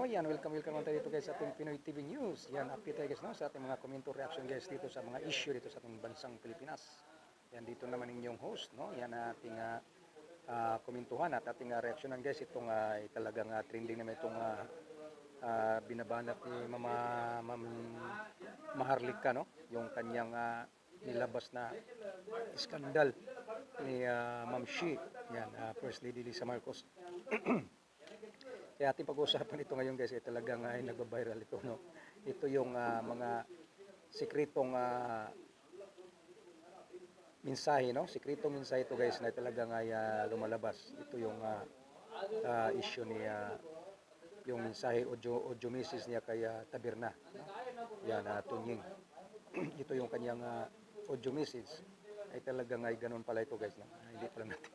no? Yan, welcome naman tayo dito guys sa ating Pinoy TV News. Yan, update tayo guys, no? Sa ating mga komento, reaction guys dito sa mga issue dito sa ating bansang Pilipinas. Yan, dito naman inyong host, no? Yan ating komentuhan at ating reaksyonan guys. Itong talagang trending naman itong binabanat ni Ma'am Maharlika, no? Yung kanyang nilabas na skandal ni Ma'am Shi, yan, First Lady Lisa Marcos. Kaya ating pag-uusapan ito ngayon guys, talagang nagba-viral ito, no? Ito yung mga sikretong mensahe, no? Sikretong mensahe ito guys na talagang lumalabas. Ito yung issue ni yung mensahe audio message niya kay Taberna, no? Yan, Tunying. Ito yung kanyang audio message. Ay talagang ganun pala ito guys, no? Hindi pala natin.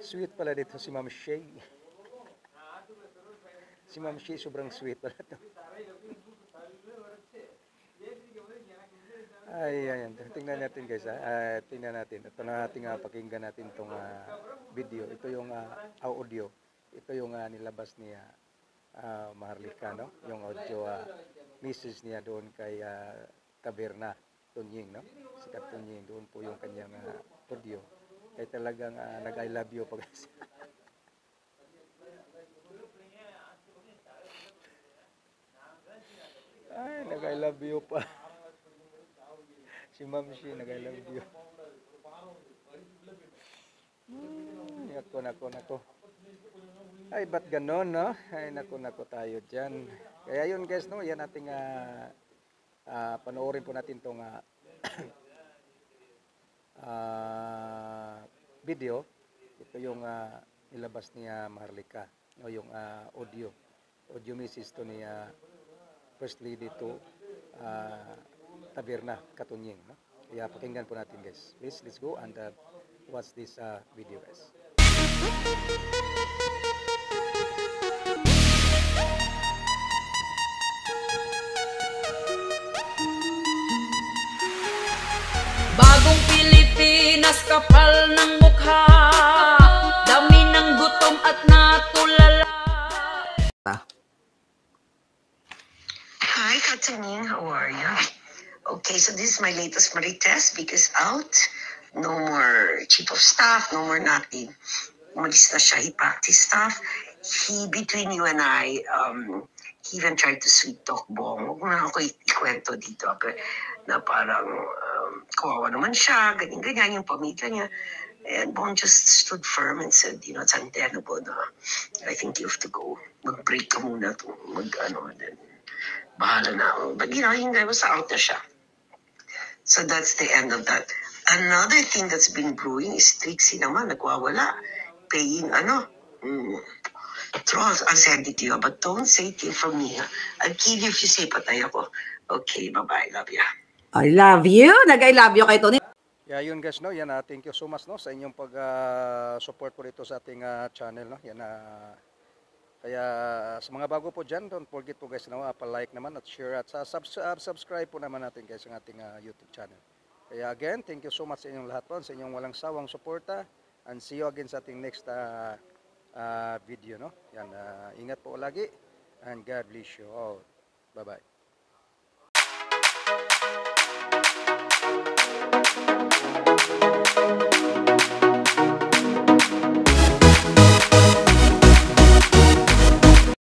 Sweet pala dito si Ma'am Shay. Si Ma'am Shay sobrang sweet pala ito. Ayan. Tingnan natin guys. Tingnan natin. Ito na ating pakinggan natin itong video. Ito yung audio. Ito yung nilabas niya Maharlika, no? Yung audio message niya doon kay Taberna Tunying, no? Sikat Tunying. Doon po yung kanyang audio. Ay talagang nag-I love you pa guys. Ay, nag-I love you pa. Si Ma'am Shi, nag-I love you. Nako. Ay, ba't ganon, no? Ay, nako tayo dyan. Kaya yun guys, no? Yan ating panoorin po natin itong video. Ito yung nilabas niya Maharlika, no? Yung audio message to niya First Lady to Taberna Katunying, no? Kaya pakinggan po natin guys. Please, let's go and watch this video guys. Bagong Pilipinas, kapal ng mukha, dami ng gutom at natulala. Hi, Katunying, how are you? Okay, so this is my latest Marites because out, no more chief of staff, no more nothing. Umalis na siya, he packed his stuff. Between you and I, he even tried to sweet talk Bong. Huwag mo na ako ikwento dito, na parang kawawa naman siya, ganyan yung pamilya niya. And Bong just stood firm and said, it's untenable na I think you have to go. Mag-break ka muna, then bahala na ako. But yung guy was out na siya. So that's the end of that. Another thing that's been brewing is Trixie naman, nagwawala. Paying trolls, I'll send it to you. But don't say it from me. I'll kill you if you say patay ako. Okay, bye-bye. Love you. I love you. Nag-I love you kay Tony. Yeah, yun guys, no? Yan, thank you so much, no? Sa inyong pag-support po dito sa ating channel, no? Yan, kaya sa mga bago po dyan, don't forget po guys, no? Pa-like naman at share at subscribe po naman natin guys ang ating YouTube channel. Kaya again, thank you so much sa inyong lahat po, sa inyong walang sawang suporta, and see you again sa ating next video, no? Yan, ingat po lagi, and God bless you all. Bye-bye.